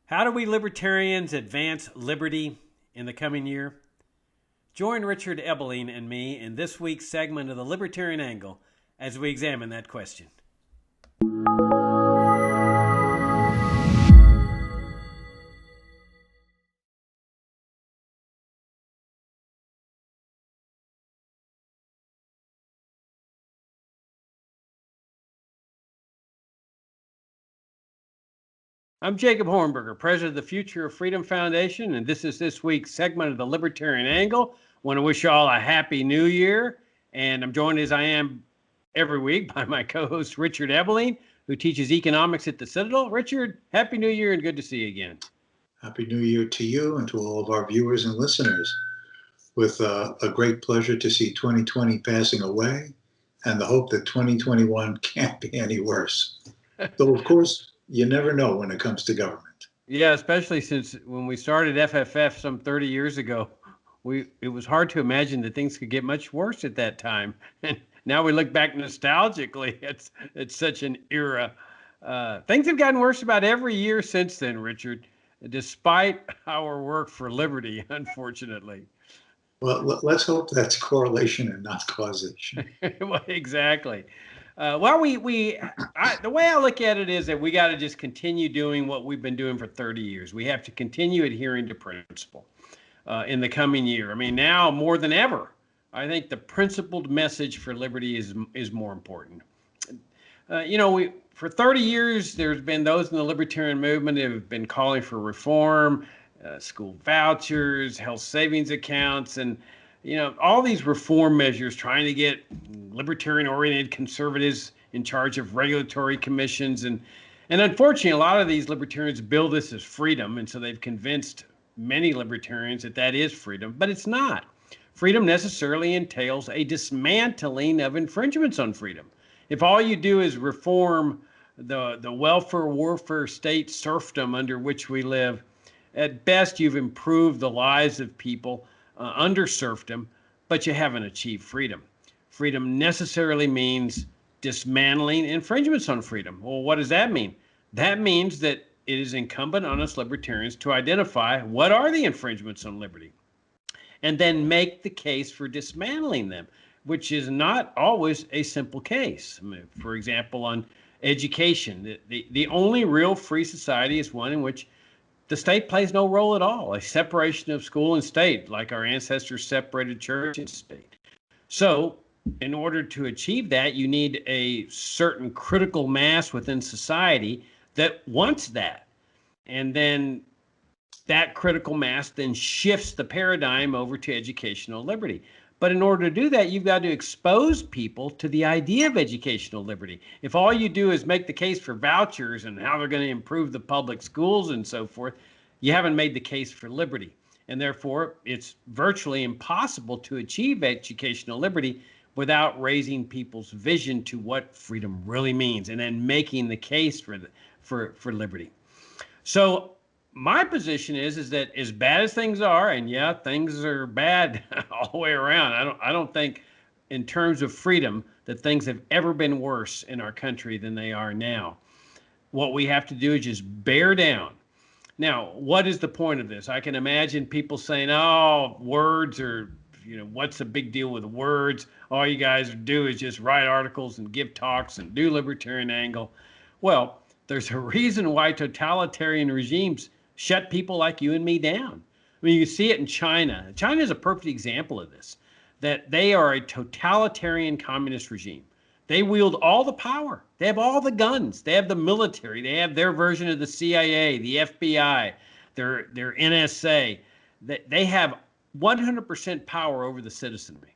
How do we libertarians advance liberty in the coming year? Join Richard Ebeling and me in this week's segment of the Libertarian Angle as we examine that question. I'm Jacob Hornberger, president of the Future of Freedom Foundation, and this is this week's segment of the Libertarian Angle. I want to wish you all a happy new year, and I'm joined as I am every week by my co-host Richard Ebeling, who teaches economics at the Citadel. Richard, happy new year and good to see you again. Happy New Year to you and to all of our viewers and listeners. With a great pleasure to see 2020 passing away and the hope that 2021 can't be any worse. Though, of course, you never know when it comes to government. Yeah, especially since when we started FFF some 30 years ago, it was hard to imagine that things could get much worse at that time. And now we look back nostalgically. It's such an era. Things have gotten worse about every year since then, Richard, despite our work for liberty, unfortunately. Well, let's hope that's correlation and not causation. Well, exactly. The way I look at it is that we got to just continue doing what we've been doing for 30 years. We have to continue adhering to principle in the coming year. I mean, now more than ever, I think the principled message for liberty is more important. For 30 years, there's been those in the libertarian movement who have been calling for reform, school vouchers, health savings accounts, and all these reform measures trying to get libertarian-oriented conservatives in charge of regulatory commissions. And unfortunately, a lot of these libertarians bill this as freedom, and so they've convinced many libertarians that is freedom, but it's not. Freedom necessarily entails a dismantling of infringements on freedom. If all you do is reform the welfare warfare state serfdom under which we live, at best you've improved the lives of people under serfdom, but you haven't achieved freedom. Freedom necessarily means dismantling infringements on freedom. Well, what does that mean? That means that it is incumbent on us libertarians to identify what are the infringements on liberty and then make the case for dismantling them, which is not always a simple case. I mean, for example, on education, the only real free society is one in which the state plays no role at all, a separation of school and state, like our ancestors separated church and state. So in order to achieve that, you need a certain critical mass within society that wants that. And then that critical mass then shifts the paradigm over to educational liberty. But in order to do that, you've got to expose people to the idea of educational liberty. If all you do is make the case for vouchers and how they're going to improve the public schools and so forth, you haven't made the case for liberty. And therefore, it's virtually impossible to achieve educational liberty without raising people's vision to what freedom really means and then making the case for liberty. So my position is that as bad as things are, and yeah, things are bad all the way around. I don't think in terms of freedom that things have ever been worse in our country than they are now. What we have to do is just bear down. Now, what is the point of this? I can imagine people saying, oh, words are, what's the big deal with words? All you guys do is just write articles and give talks and do libertarian angle. Well, there's a reason why totalitarian regimes shut people like you and me down. I mean, you see it in China. China is a perfect example of this, that they are a totalitarian communist regime. They wield all the power. They have all the guns. They have the military. They have their version of the CIA, the FBI, their NSA. They have 100% power over the citizenry.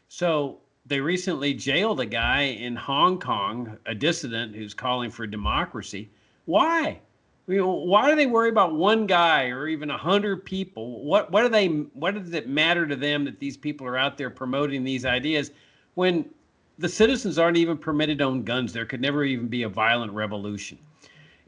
So they recently jailed a guy in Hong Kong, a dissident who's calling for democracy. Why? Why do they worry about one guy or even 100 people? What does it matter to them that these people are out there promoting these ideas when the citizens aren't even permitted to own guns? There could never even be a violent revolution.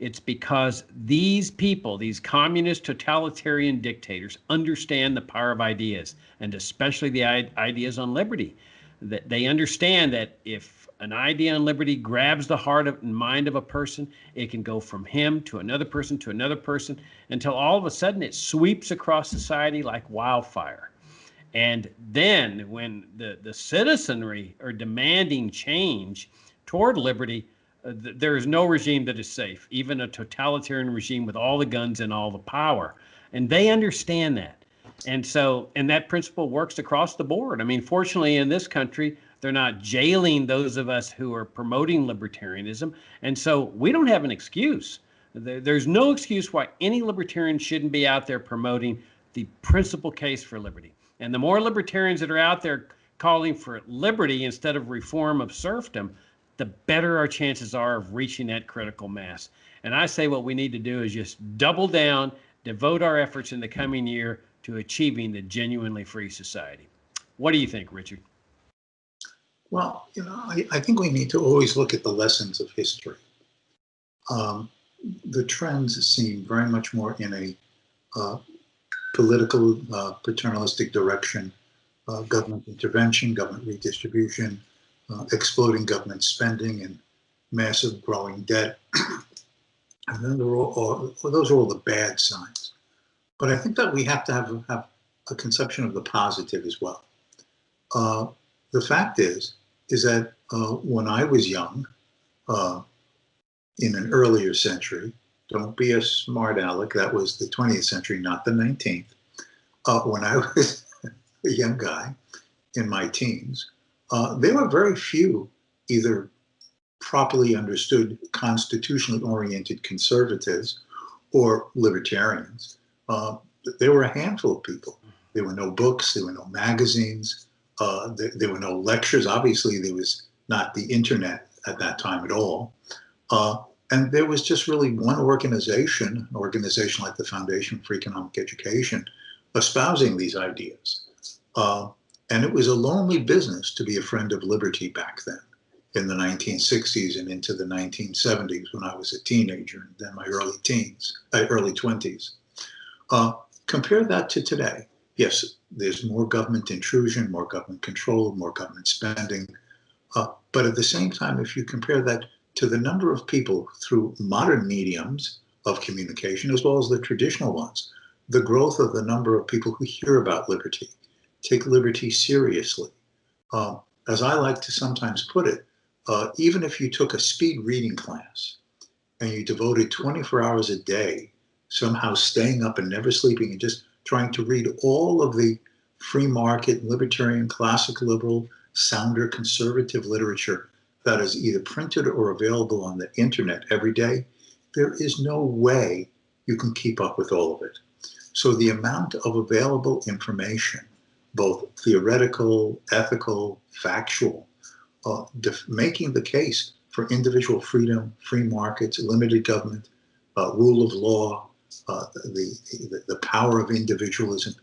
It's because these people, these communist totalitarian dictators, understand the power of ideas, and especially the ideas on liberty. That they understand that if an idea on liberty grabs the heart and mind of a person, it can go from him to another person until all of a sudden it sweeps across society like wildfire. And then when the citizenry are demanding change toward liberty, there is no regime that is safe, even a totalitarian regime with all the guns and all the power. And they understand that. And that principle works across the board. I mean, fortunately, in this country, they're not jailing those of us who are promoting libertarianism. And so we don't have an excuse. There's no excuse why any libertarian shouldn't be out there promoting the principal case for liberty. And the more libertarians that are out there calling for liberty instead of reform of serfdom, the better our chances are of reaching that critical mass. And I say what we need to do is just double down, devote our efforts in the coming year to achieving the genuinely free society. What do you think, Richard? Well, I think we need to always look at the lessons of history. The trends seem very much more in a political, paternalistic direction, government intervention, government redistribution, exploding government spending and massive growing debt. And then those are all the bad signs. But I think that we have to have a conception of the positive as well. The fact is that when I was young, in an earlier century, don't be a smart aleck, that was the 20th century, not the 19th. When I was a young guy in my teens, there were very few either properly understood constitutionally oriented conservatives or libertarians. There were a handful of people. There were no books, there were no magazines, there were no lectures. Obviously, there was not the internet at that time at all. And there was just really one organization, an organization like the Foundation for Economic Education, espousing these ideas. And it was a lonely business to be a friend of liberty back then in the 1960s and into the 1970s when I was a teenager and then my early 20s. Compare that to today. Yes, there's more government intrusion, more government control, more government spending. But at the same time, if you compare that to the number of people through modern mediums of communication, as well as the traditional ones, the growth of the number of people who hear about liberty, take liberty seriously. As I like to sometimes put it, even if you took a speed reading class and you devoted 24 hours a day, somehow staying up and never sleeping and just trying to read all of the free market, libertarian, classic liberal, sounder, conservative literature that is either printed or available on the internet every day, there is no way you can keep up with all of it. So the amount of available information, both theoretical, ethical, factual, making the case for individual freedom, free markets, limited government, rule of law, the power of individualism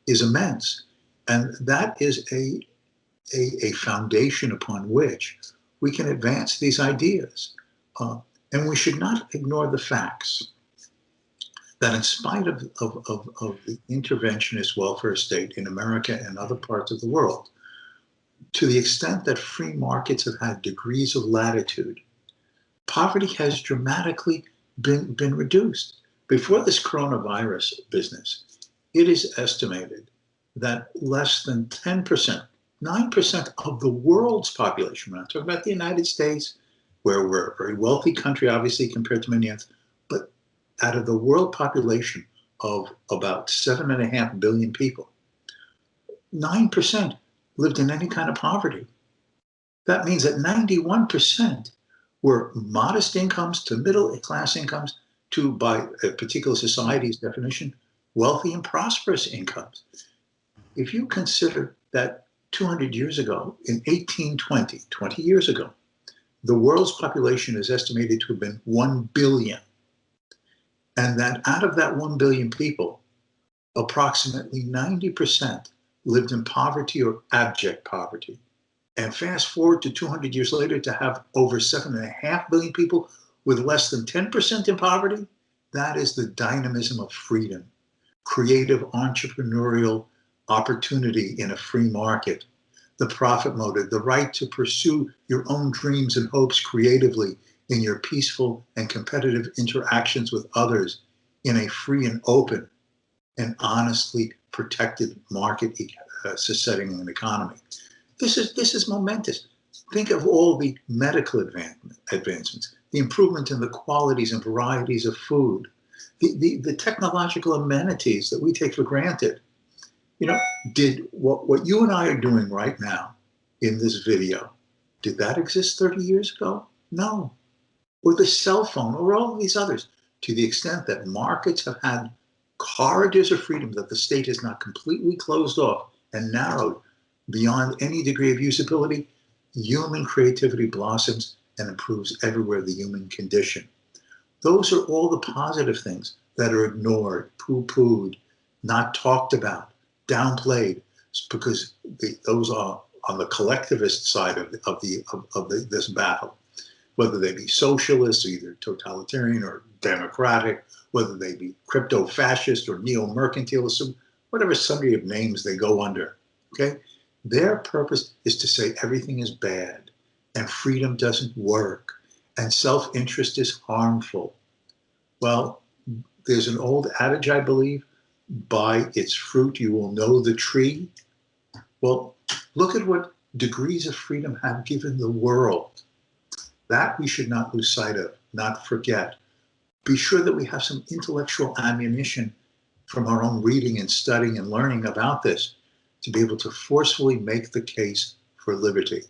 is immense. And that is a foundation upon which we can advance these ideas. And we should not ignore the facts that in spite of the interventionist welfare state in America and other parts of the world, to the extent that free markets have had degrees of latitude, poverty has dramatically been reduced. Before this coronavirus business, it is estimated that less than 10%, 9% of the world's population, we're not talking about the United States, where we're a very wealthy country, obviously, compared to many others, but out of the world population of about 7.5 billion people, 9% lived in any kind of poverty. That means that 91% were modest incomes to middle class incomes to, by a particular society's definition, wealthy and prosperous incomes. If you consider that 200 years ago, in 1820, 20 years ago, the world's population is estimated to have been 1 billion. And that out of that 1 billion people, approximately 90% lived in poverty or abject poverty. And fast forward to 200 years later to have over 7.5 billion people with less than 10% in poverty, that is the dynamism of freedom, creative entrepreneurial opportunity in a free market the profit motive, the right to pursue your own dreams and hopes creatively in your peaceful and competitive interactions with others in a free and open and honestly protected market setting and economy. This is momentous. Think of all the medical advancements, the improvement in the qualities and varieties of food, the technological amenities that we take for granted. You know, did what you and I are doing right now in this video, did that exist 30 years ago? No. Or the cell phone, or all these others, to the extent that markets have had corridors of freedom that the state has not completely closed off and narrowed beyond any degree of usability, human creativity blossoms and improves everywhere the human condition. Those are all the positive things that are ignored, poo-pooed, not talked about, downplayed, because those are on the collectivist side of this battle. Whether they be socialist, either totalitarian or democratic, whether they be crypto-fascist or neo-mercantilist, whatever summary of names they go under, okay? Their purpose is to say everything is bad and freedom doesn't work and self-interest is harmful. Well, there's an old adage, I believe, by its fruit you will know the tree. Well, look at what degrees of freedom have given the world. That we should not lose sight of, not forget. Be sure that we have some intellectual ammunition from our own reading and studying and learning about this to be able to forcefully make the case for liberty.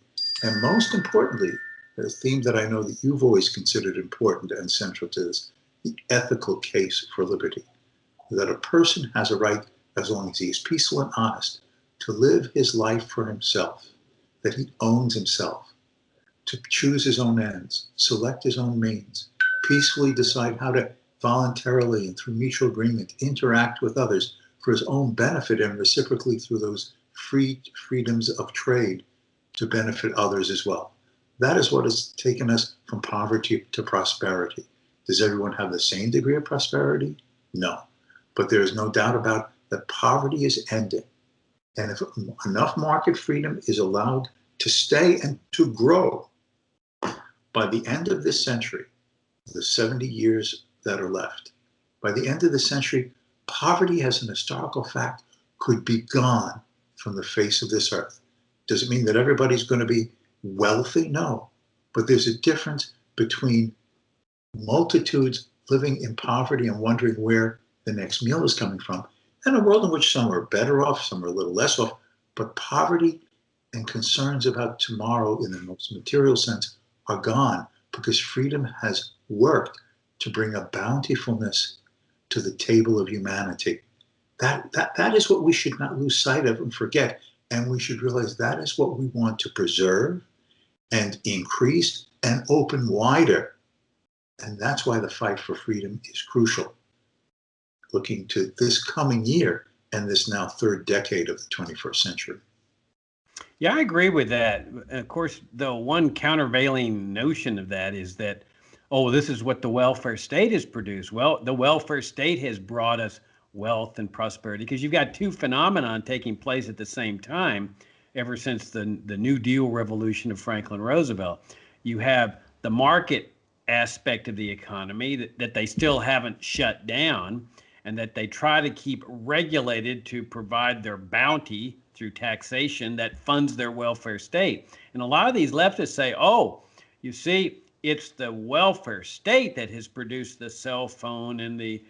And most importantly, the theme that I know that you've always considered important and central to this, the ethical case for liberty. That a person has a right, as long as he is peaceful and honest, to live his life for himself, that he owns himself, to choose his own ends, select his own means, peacefully decide how to voluntarily and through mutual agreement interact with others for his own benefit and reciprocally through those freedoms of trade to benefit others as well. That is what has taken us from poverty to prosperity. Does everyone have the same degree of prosperity? No. But there is no doubt about that poverty is ending. And if enough market freedom is allowed to stay and to grow, by the end of this century, the 70 years that are left, by the end of the century, poverty as an historical fact could be gone from the face of this earth. Does it mean that everybody's going to be wealthy? No. But there's a difference between multitudes living in poverty and wondering where the next meal is coming from, and a world in which some are better off, some are a little less off, but poverty and concerns about tomorrow in the most material sense are gone because freedom has worked to bring a bountifulness to the table of humanity. That is what we should not lose sight of and forget, and we should realize that is what we want to preserve and increase and open wider. And that's why the fight for freedom is crucial. Looking to this coming year and this now third decade of the 21st century. Yeah, I agree with that. Of course, the one countervailing notion of that is that, oh, this is what the welfare state has produced. Well, the welfare state has brought us wealth and prosperity because you've got two phenomenon taking place at the same time ever since the New Deal revolution of Franklin Roosevelt. You have the market aspect of the economy that they still haven't shut down and that they try to keep regulated to provide their bounty through taxation that funds their welfare state. And a lot of these leftists say, oh, you see, it's the welfare state that has produced the cell phone and the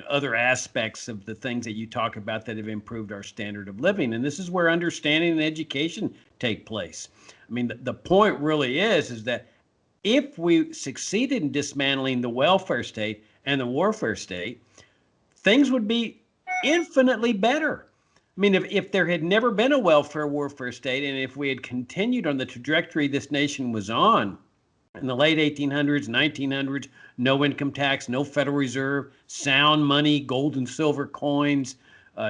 other aspects of the things that you talk about that have improved our standard of living. And this is where understanding and education take place. I mean, the point really is that if we succeeded in dismantling the welfare state and the warfare state, things would be infinitely better. I mean, if there had never been a welfare warfare state, and if we had continued on the trajectory this nation was on in the late 1800s, 1900s, no income tax, no Federal Reserve, sound money, gold and silver coins,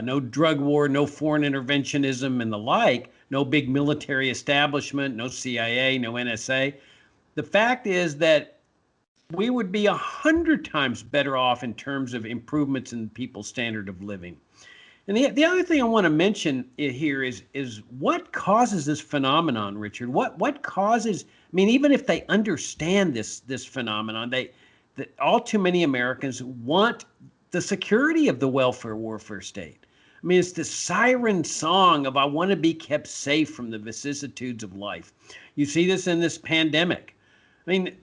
no drug war, no foreign interventionism and the like, no big military establishment, no CIA, no NSA. The fact is that we would be 100 times better off in terms of improvements in people's standard of living. And the other thing I want to mention here is what causes this phenomenon, Richard? What causes? I mean, even if they understand this phenomenon, that all too many Americans want the security of the welfare warfare state. I mean, it's the siren song of I want to be kept safe from the vicissitudes of life. You see this in this pandemic. I mean,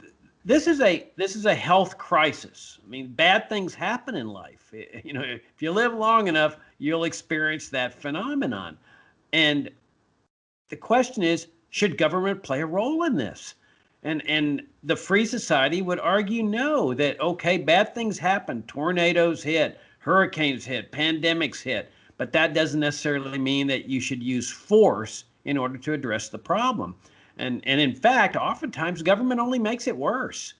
this is a health crisis. I mean, bad things happen in life. You know, if you live long enough, you'll experience that phenomenon. And the question is, should government play a role in this? And the Free Society would argue no, that okay, bad things happen, tornadoes hit, hurricanes hit, pandemics hit, but that doesn't necessarily mean that you should use force in order to address the problem. And in fact, oftentimes government only makes it worse.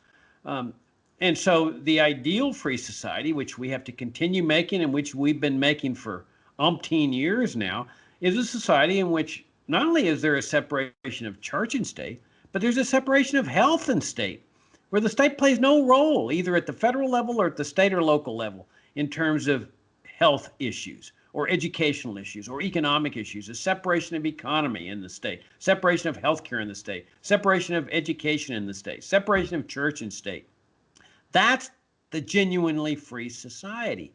Um, and so the ideal free society, which we have to continue making and which we've been making for umpteen years now, is a society in which not only is there a separation of church and state, but there's a separation of health and state, where the state plays no role either at the federal level or at the state or local level in terms of health issues or educational issues or economic issues, a separation of economy in the state, separation of healthcare in the state, separation of education in the state, separation of church and state. That's the genuinely free society.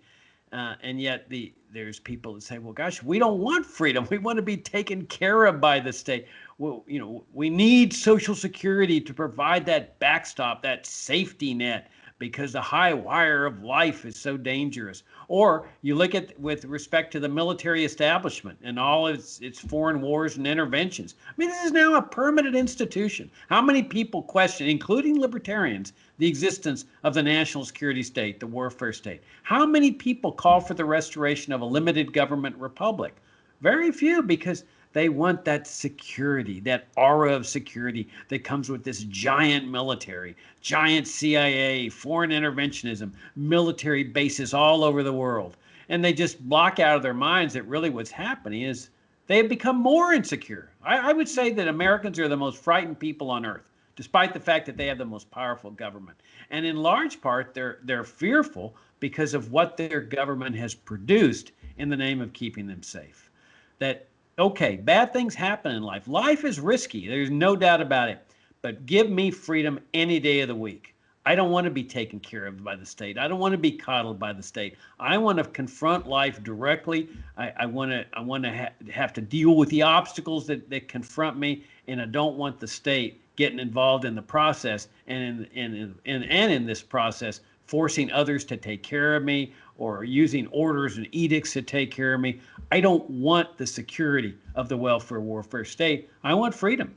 And yet there's people that say, well, gosh, we don't want freedom. We want to be taken care of by the state. Well, you know, we need Social Security to provide that backstop, that safety net, because the high wire of life is so dangerous. Or you look at with respect to the military establishment and all its foreign wars and interventions. I mean, this is now a permanent institution. How many people question, including libertarians, the existence of the national security state, the warfare state? How many people call for the restoration of a limited government republic? Very few, because they want that security, that aura of security that comes with this giant military, giant CIA, foreign interventionism, military bases all over the world. And they just block out of their minds that really what's happening is they have become more insecure. I would say that Americans are the most frightened people on earth, despite the fact that they have the most powerful government. And in large part, they're fearful because of what their government has produced in the name of keeping them safe. That okay, bad things happen in life. Life is risky. There's no doubt about it. But give me freedom any day of the week. I don't want to be taken care of by the state. I don't want to be coddled by the state. I want to confront life directly. I want to have to deal with the obstacles that confront me, and I don't want the state getting involved in the process and in this process forcing others to take care of me or using orders and edicts to take care of me. I don't want the security of the welfare warfare state. I want freedom.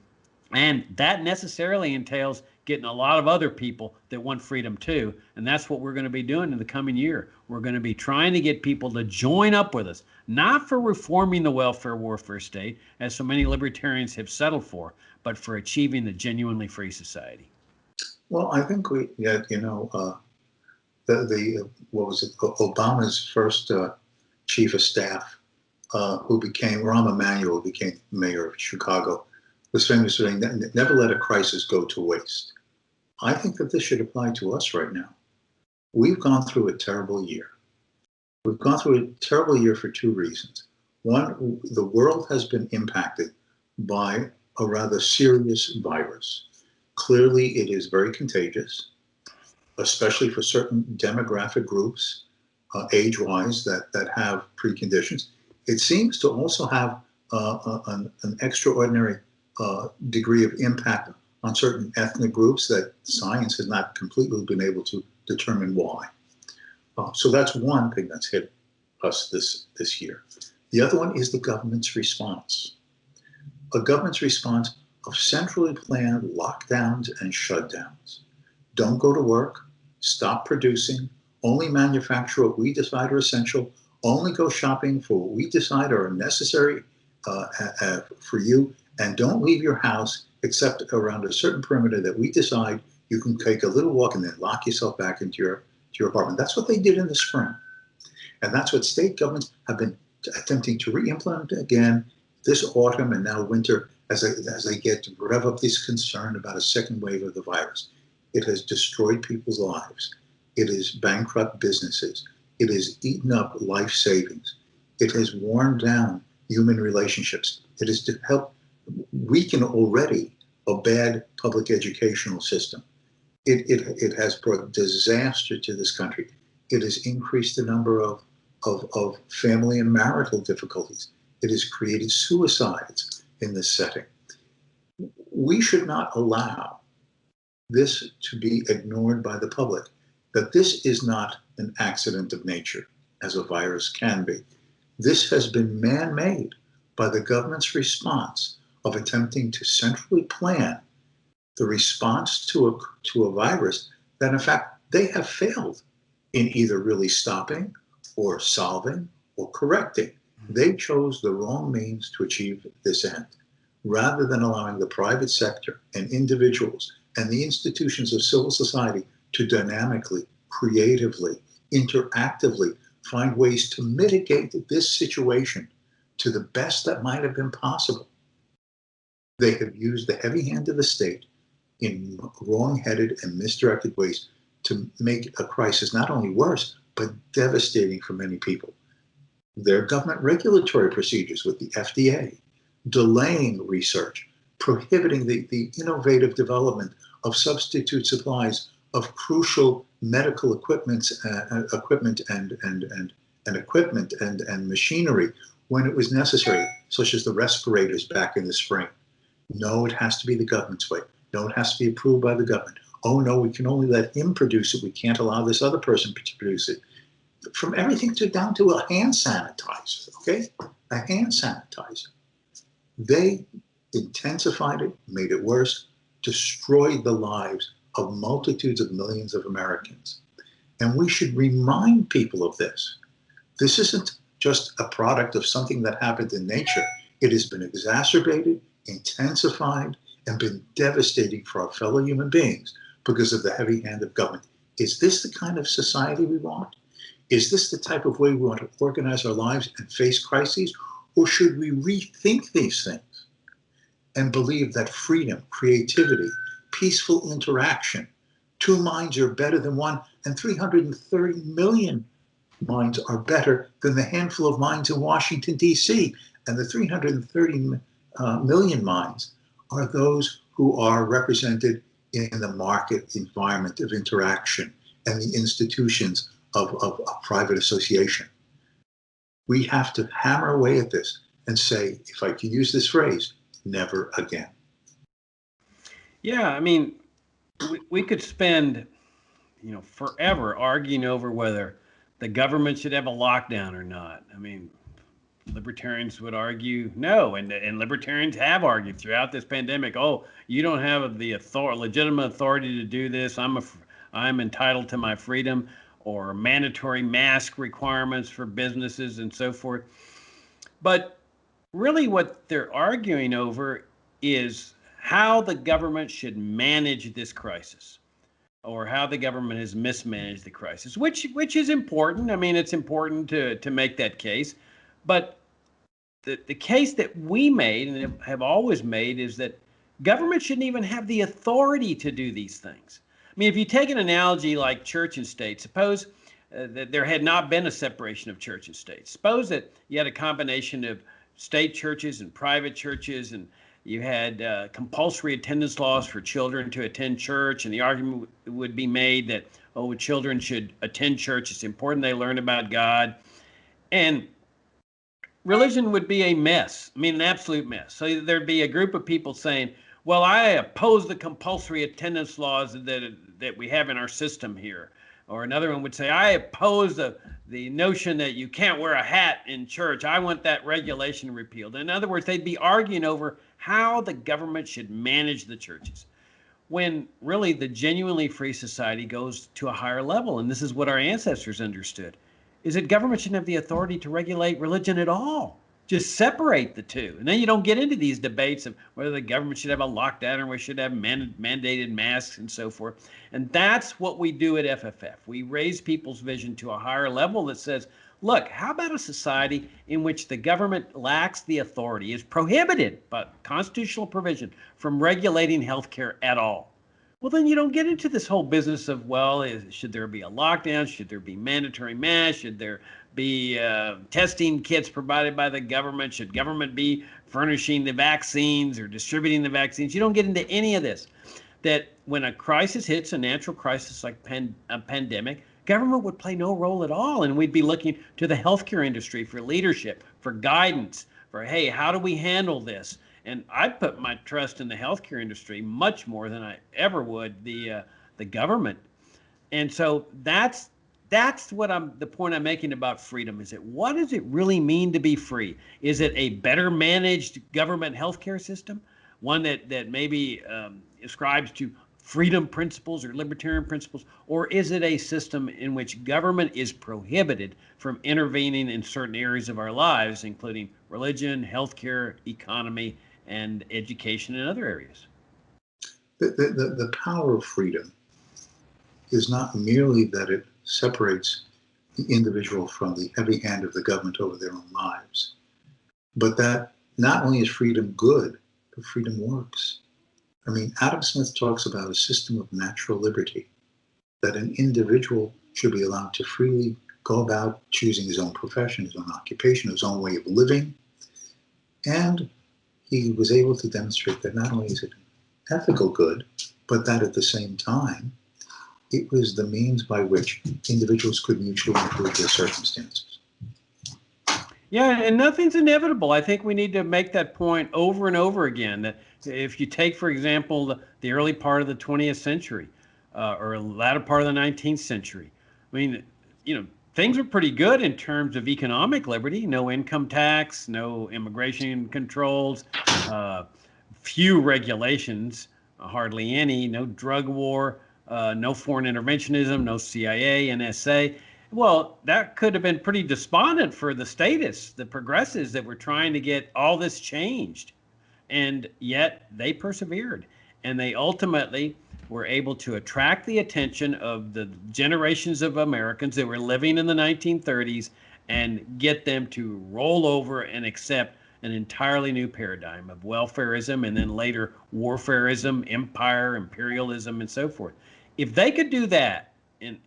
And that necessarily entails getting a lot of other people that want freedom too. And that's what we're going to be doing in the coming year. We're going to be trying to get people to join up with us, not for reforming the welfare warfare state, as so many libertarians have settled for, but for achieving the genuinely free society. Well, I think what was it? Obama's first chief of staff, who became Rahm Emanuel, became mayor of Chicago, was famous for saying, "Never let a crisis go to waste." I think that this should apply to us right now. We've gone through a terrible year. We've gone through a terrible year for two reasons. One, the world has been impacted by a rather serious virus. Clearly, it is very contagious, especially for certain demographic groups, age-wise, that have preconditions. It seems to also have an extraordinary degree of impact on certain ethnic groups that science has not completely been able to determine why. So that's one thing that's hit us this year. The other one is the government's response. A government's response of centrally planned lockdowns and shutdowns. Don't go to work, stop producing, only manufacture what we decide are essential, only go shopping for what we decide are necessary for you, and don't leave your house except around a certain perimeter that we decide you can take a little walk and then lock yourself back into your apartment. That's what they did in the spring. And that's what state governments have been attempting to re-implement again this autumn and now winter as they get to rev up this concern about a second wave of the virus. It has destroyed people's lives. It has bankrupt businesses. It has eaten up life savings. It has worn down human relationships. It has to help weaken already a bad public educational system. It has brought disaster to this country. It has increased the number of family and marital difficulties. It has created suicides in this setting. We should not allow this to be ignored by the public, that this is not an accident of nature, as a virus can be. This has been man-made by the government's response of attempting to centrally plan the response to a virus that, in fact, they have failed in either really stopping or solving or correcting. They chose the wrong means to achieve this end, rather than allowing the private sector and individuals and the institutions of civil society to dynamically, creatively, interactively find ways to mitigate this situation to the best that might have been possible. They have used the heavy hand of the state in wrong-headed and misdirected ways to make a crisis not only worse, but devastating for many people. Their government regulatory procedures with the FDA, delaying research, prohibiting the innovative development of substitute supplies of crucial medical equipment and machinery when it was necessary, such as the respirators back in the spring. No, it has to be the government's way. No, it has to be approved by the government. Oh no, we can only let him produce it. We can't allow this other person to produce it. From everything down to a hand sanitizer, okay? A hand sanitizer. They intensified it, made it worse, destroyed the lives of multitudes of millions of Americans. And we should remind people of this. This isn't just a product of something that happened in nature. It has been exacerbated, intensified, and been devastating for our fellow human beings because of the heavy hand of government. Is this the kind of society we want? Is this the type of way we want to organize our lives and face crises? Or should we rethink these things and believe that freedom, creativity, peaceful interaction, two minds are better than one, and 330 million minds are better than the handful of minds in Washington, D.C., and the 330 million minds are those who are represented in the market environment of interaction and the institutions of private association. We have to hammer away at this and say, if I can use this phrase, never again. Yeah, I mean, we could spend, forever arguing over whether the government should have a lockdown or not. I mean, libertarians would argue no, and libertarians have argued throughout this pandemic. Oh, you don't have the legitimate authority to do this. I'm entitled to my freedom, or mandatory mask requirements for businesses and so forth. But really, what they're arguing over is how the government should manage this crisis, or how the government has mismanaged the crisis, which is important. I mean, it's important to make that case. But the case that we made and have always made is that government shouldn't even have the authority to do these things. I mean, if you take an analogy like church and state, suppose that there had not been a separation of church and state. Suppose that you had a combination of state churches and private churches, and you had compulsory attendance laws for children to attend church, and the argument would be made that, oh, children should attend church. It's important they learn about God. And religion would be a mess. I mean, an absolute mess. So there'd be a group of people saying, well, I oppose the compulsory attendance laws that we have in our system here. Or another one would say, I oppose the notion that you can't wear a hat in church. I want that regulation repealed. In other words, they'd be arguing over how the government should manage the churches, when really the genuinely free society goes to a higher level. And this is what our ancestors understood, is that government shouldn't have the authority to regulate religion at all. Just separate the two. And then you don't get into these debates of whether the government should have a lockdown or we should have mandated masks and so forth. And that's what we do at FFF. We raise people's vision to a higher level that says, look, how about a society in which the government lacks the authority, is prohibited by constitutional provision from regulating healthcare at all? Well, then you don't get into this whole business of, well, should there be a lockdown? Should there be mandatory masks? Should there be testing kits provided by the government? Should government be furnishing the vaccines or distributing the vaccines? You don't get into any of this. That when a crisis hits, a natural crisis like a pandemic, government would play no role at all. And we'd be looking to the healthcare industry for leadership, for guidance, for, hey, how do we handle this? And I put my trust in the healthcare industry much more than I ever would the government. And so that's what the point I'm making about freedom. Is it, what does it really mean to be free? Is it a better managed government healthcare system, one that maybe ascribes to freedom principles or libertarian principles, or is it a system in which government is prohibited from intervening in certain areas of our lives, including religion, healthcare, economy, and education and other areas? The power of freedom is not merely that it separates the individual from the heavy hand of the government over their own lives, but that not only is freedom good, but freedom works. I mean, Adam Smith talks about a system of natural liberty, that an individual should be allowed to freely go about choosing his own profession, his own occupation, his own way of living. And he was able to demonstrate that not only is it an ethical good, but that at the same time, it was the means by which individuals could mutually improve their circumstances. Yeah, and nothing's inevitable. I think we need to make that point over and over again. That if you take, for example, the early part of the 20th century or latter part of the 19th century, I mean, things were pretty good in terms of economic liberty. No income tax, no immigration controls, few regulations, hardly any, no drug war, no foreign interventionism, no CIA, NSA. Well, that could have been pretty despondent for the statists, the progressives that were trying to get all this changed. And yet they persevered. And they ultimately were able to attract the attention of the generations of Americans that were living in the 1930s and get them to roll over and accept an entirely new paradigm of welfarism and then later warfarism, empire, imperialism, and so forth. If they could do that,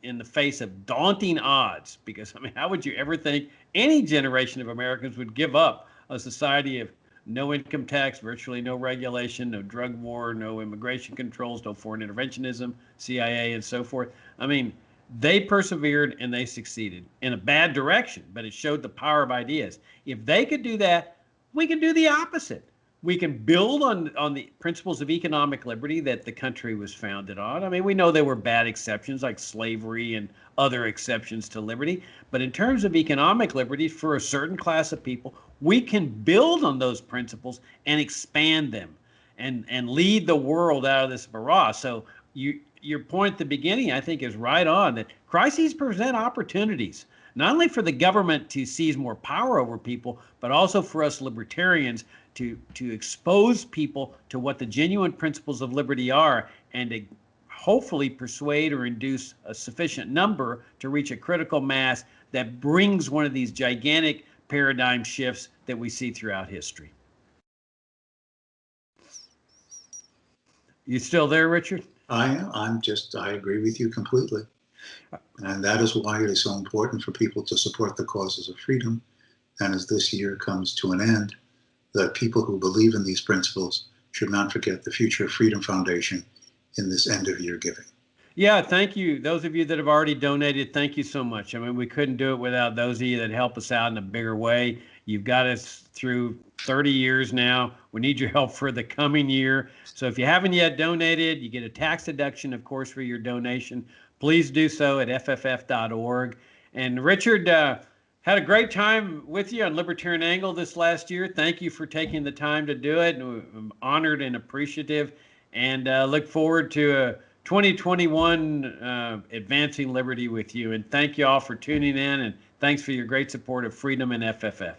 in the face of daunting odds, because I mean, how would you ever think any generation of Americans would give up a society of no income tax, virtually no regulation, no drug war, no immigration controls, no foreign interventionism, CIA, and so forth? I mean, they persevered and they succeeded in a bad direction, but it showed the power of ideas. If they could do that, we can do the opposite. We can build on the principles of economic liberty that the country was founded on. I mean, we know there were bad exceptions like slavery and other exceptions to liberty. But in terms of economic liberty for a certain class of people, we can build on those principles and expand them and lead the world out of this morass. So your point at the beginning, I think, is right on, that crises present opportunities, not only for the government to seize more power over people, but also for us libertarians to expose people to what the genuine principles of liberty are, and to hopefully persuade or induce a sufficient number to reach a critical mass that brings one of these gigantic paradigm shifts that we see throughout history. You still there, Richard? I agree with you completely. And that is why it is so important for people to support the causes of freedom. And as this year comes to an end, that people who believe in these principles should not forget the Future Freedom Foundation in this end of year giving. Yeah, thank you. Those of you that have already donated, thank you so much. I mean, we couldn't do it without those of you that help us out in a bigger way. You've got us through 30 years now. We need your help for the coming year. So if you haven't yet donated, you get a tax deduction, of course, for your donation. Please do so at fff.org. And Richard, had a great time with you on Libertarian Angle this last year. Thank you for taking the time to do it. I'm honored and appreciative, and look forward to 2021 advancing liberty with you. And thank you all for tuning in, and thanks for your great support of freedom and FFF.